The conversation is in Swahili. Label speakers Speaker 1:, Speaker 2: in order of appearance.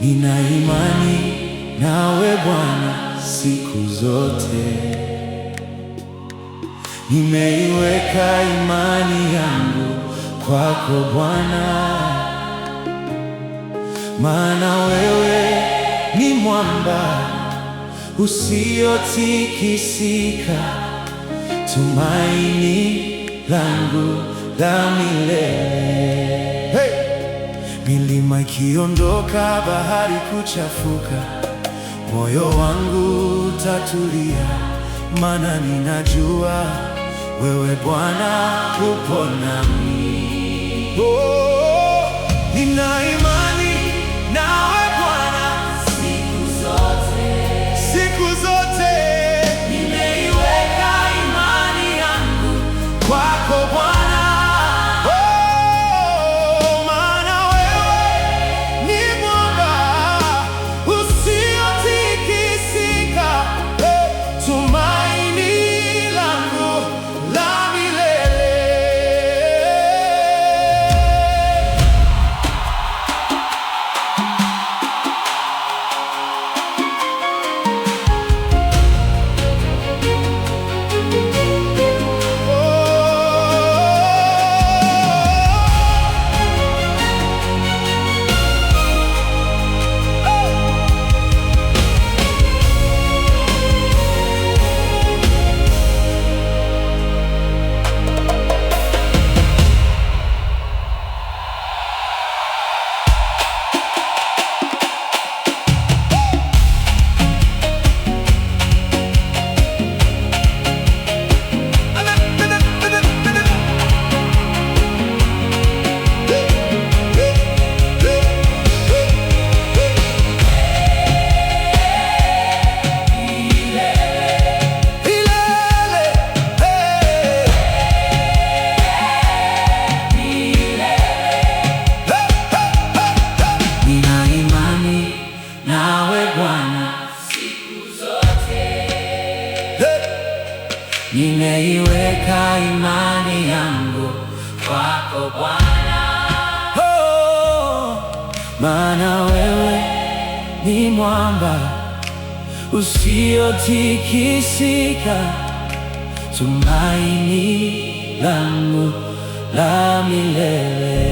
Speaker 1: Nina imani nawe Bwana siku zote, nimeiweka imani yangu kwako Bwana, maana wewe ni mwamba usiotikisika, tumaini langu la milele. Milima ikiondoka, bahari kuchafuka, moyo wangu utatulia, maana ninajua wewe Bwana upo nami. Nina imani nawe Bwana siku zote, siku zote. Nimeiweka imani yangu kwako Bwana. Nimeiweka imani yangu kwako Bwana, maana wewe ni mwamba usiotikisika, tumaini langu la milele.